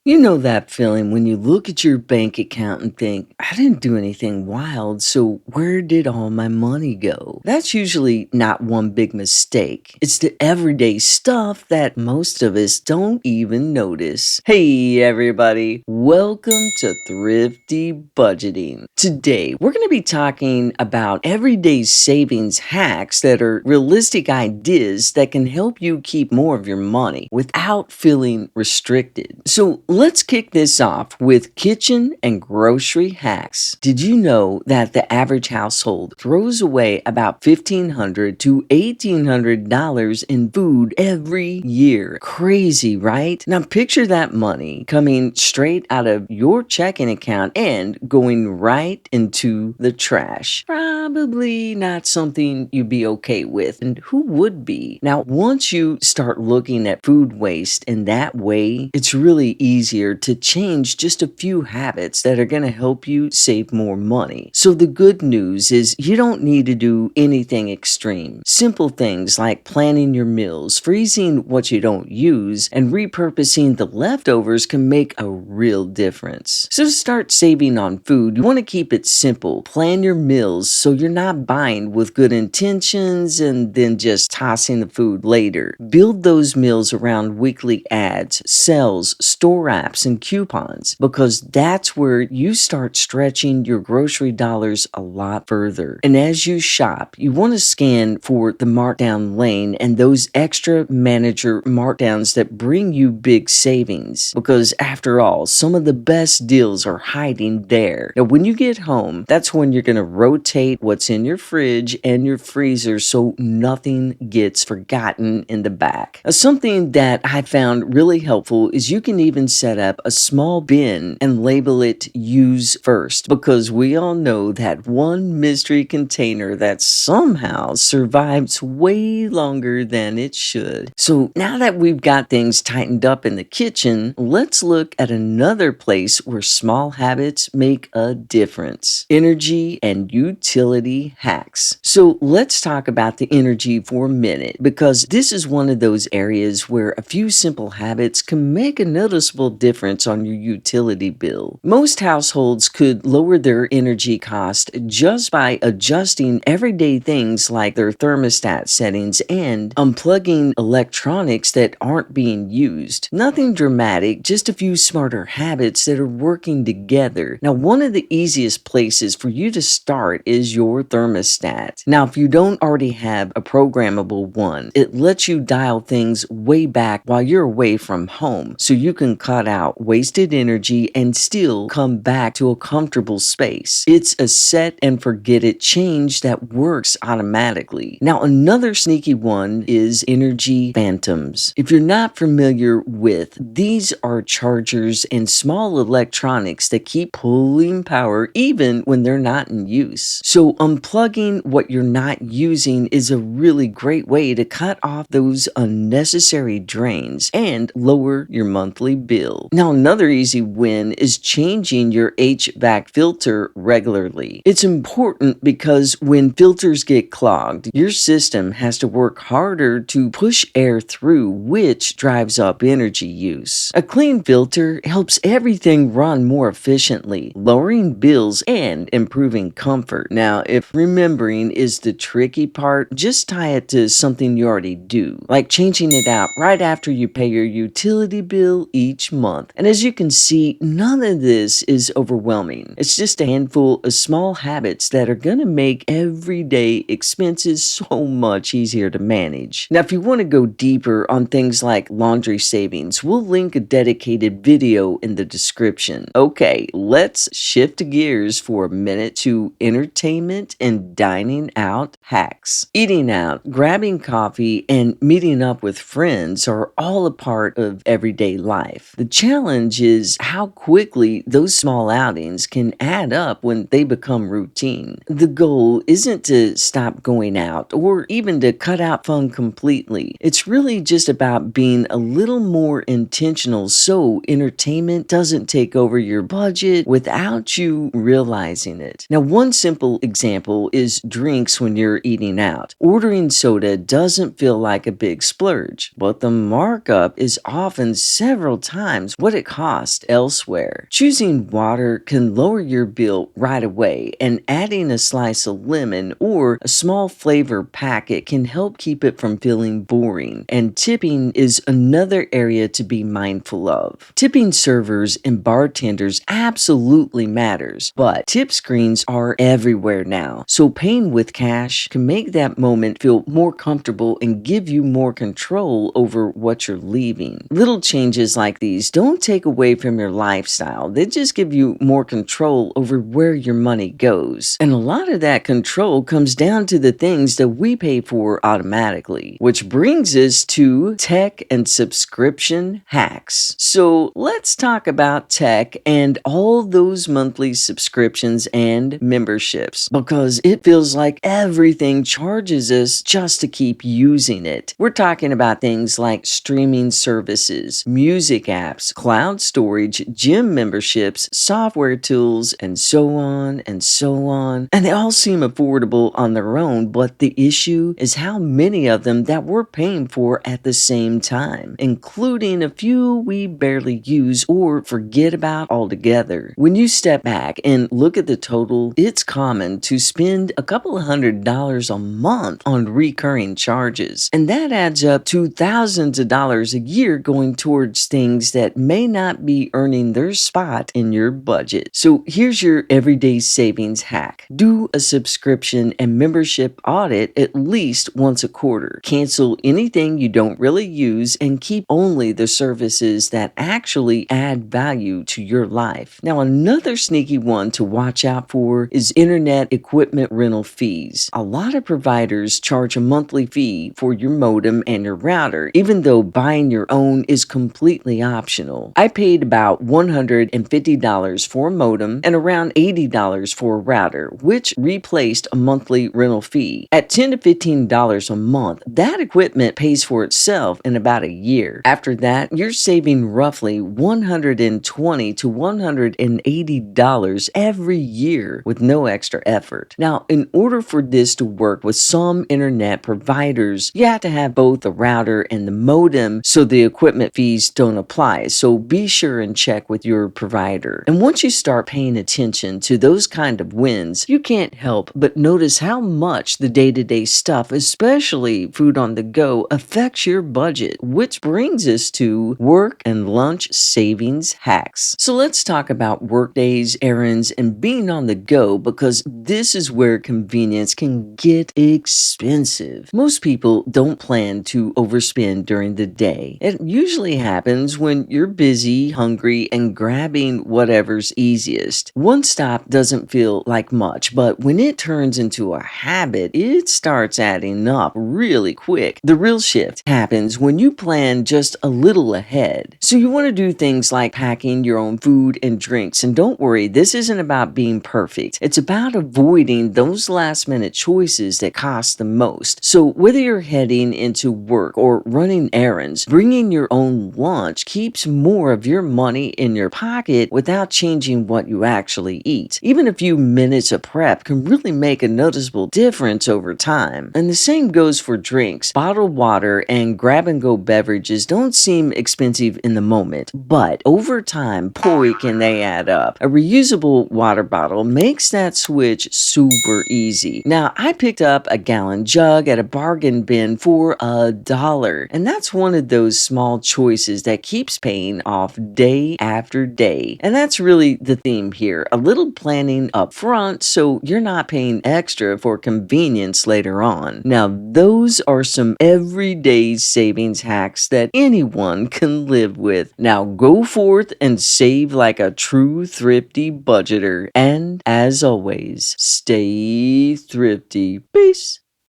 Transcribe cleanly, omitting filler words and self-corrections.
You know that feeling when you look at your bank account and think, I didn't do anything wild, so where did all my money go? That's usually not one big mistake. It's the everyday stuff that most of us don't even notice. Hey, everybody, welcome to Thrifty Budgeting. Today, we're going to be talking about everyday savings hacks that are realistic ideas that can help you keep more of your money without feeling restricted. So, let's kick this off with kitchen and grocery hacks. Did you know that the average household throws away about $1,500 to $1,800 in food every year? Crazy, right? Now picture that money coming straight out of your checking account and going right into the trash. Probably not something you'd be okay with, and who would be? Now, once you start looking at food waste in that way, it's really easier to change just a few habits that are going to help you save more money. So the good news is you don't need to do anything extreme. Simple things like planning your meals, freezing what you don't use, and repurposing the leftovers can make a real difference. So to start saving on food, you want to keep it simple. Plan your meals so you're not buying with good intentions and then just tossing the food later. Build those meals around weekly ads, sales, store apps, and coupons, because that's where you start stretching your grocery dollars a lot further. And as you shop, you want to scan for the markdown lane and those extra manager markdowns that bring you big savings, because after all, some of the best deals are hiding there. Now, when you get home, that's when you're going to rotate what's in your fridge and your freezer so nothing gets forgotten in the back. Now, something that I found really helpful is you can even set up a small bin and label it use first, because we all know that one mystery container that somehow survives way longer than it should. So now that we've got things tightened up in the kitchen, let's look at another place where small habits make a difference: energy and utility hacks. So let's talk about the energy for a minute, because this is one of those areas where a few simple habits can make a noticeable difference on your utility bill. Most households could lower their energy cost just by adjusting everyday things like their thermostat settings and unplugging electronics that aren't being used. Nothing dramatic, just a few smarter habits that are working together. Now, one of the easiest places for you to start is your thermostat. Now, if you don't already have a programmable one, it lets you dial things way back while you're away from home, so you can cut out wasted energy and still come back to a comfortable space. It's a set and forget it change that works automatically. Now, another sneaky one is energy phantoms. If you're not familiar with, these are chargers and small electronics that keep pulling power even when they're not in use. So unplugging what you're not using is a really great way to cut off those unnecessary drains and lower your monthly bill. Now, another easy win is changing your HVAC filter regularly. It's important because when filters get clogged, your system has to work harder to push air through, which drives up energy use. A clean filter helps everything run more efficiently, lowering bills and improving comfort. Now, if remembering is the tricky part, just tie it to something you already do, like changing it out right after you pay your utility bill each month. And as you can see, none of this is overwhelming. It's just a handful of small habits that are going to make everyday expenses so much easier to manage. Now, if you want to go deeper on things like laundry savings, we'll link a dedicated video in the description. Okay, let's shift gears for a minute to entertainment and dining out hacks. Eating out, grabbing coffee, and meeting up with friends are all a part of everyday life. The challenge is how quickly those small outings can add up when they become routine. The goal isn't to stop going out or even to cut out fun completely. It's really just about being a little more intentional so entertainment it doesn't take over your budget without you realizing it. Now, one simple example is drinks when you're eating out. Ordering soda doesn't feel like a big splurge, but the markup is often several times what it costs elsewhere. Choosing water can lower your bill right away, and adding a slice of lemon or a small flavor packet can help keep it from feeling boring. And tipping is another area to be mindful of. Tipping servers and bartenders absolutely matters, but tip screens are everywhere now, so paying with cash can make that moment feel more comfortable and give you more control over what you're leaving. Little changes like these don't take away from your lifestyle, they just give you more control over where your money goes. And a lot of that control comes down to the things that we pay for automatically, which brings us to tech and subscription hacks. So let's talk about tech and all those monthly subscriptions and memberships, because it feels like everything charges us just to keep using it. We're talking about things like streaming services, music apps, cloud storage, gym memberships, software tools, and so on and so on. And they all seem affordable on their own, but the issue is how many of them that we're paying for at the same time, including a few we barely use or forget about altogether. When you step back and look at the total, it's common to spend a couple of $100s a month on recurring charges, and that adds up to thousands of dollars a year going towards things that may not be earning their spot in your budget. So here's your everyday savings hack. Do a subscription and membership audit at least once a quarter. Cancel anything you don't really use and keep only the services that actually add value to your life. Now, another sneaky one to watch out for is internet equipment rental fees. A lot of providers charge a monthly fee for your modem and your router, even though buying your own is completely optional. I paid about $150 for a modem and around $80 for a router, which replaced a monthly rental fee. At $10 to $15 a month, that equipment pays for itself in about a year. After that, you're saving roughly $120 to $180 every year with no extra effort. Now, in order for this to work with some internet providers, you have to have both the router and the modem so the equipment fees don't apply. So be sure and check with your provider. And once you start paying attention to those kind of wins, you can't help but notice how much the day-to-day stuff, especially food on the go, affects your budget, which brings us to work and lunch savings hacks. So let's talk about work days, errands, and being on the go, because this is where convenience can get expensive. Most people don't plan to overspend during the day. It usually happens when you're busy, hungry, and grabbing whatever's easiest. One stop doesn't feel like much, but when it turns into a habit, it starts adding up really quick. The real shift happens when you plan just a little ahead. So you want to do things like packing your own food and drinks. And don't worry, this isn't about being perfect. It's about avoiding those last minute choices that cost the most. So whether you're heading into work or running errands, bringing your own lunch keeps more of your money in your pocket without changing what you actually eat. Even a few minutes of prep can really make a noticeable difference over time. And the same goes for drinks. Bottled water and grab-and-go beverages don't seem expensive in the moment, but over time, boy, can they add up. A reusable water bottle makes that switch super easy. Now, I picked up a gallon jug at a bargain bin for $1, and that's one of those small choices that keeps paying off day after day. And that's really the theme here. A little planning up front so you're not paying extra for convenience later on. Now, those are some everyday savings hacks that anyone can live with. Now, go forth and save like a true thrifty budgeter. And as always, stay thrifty. Peace.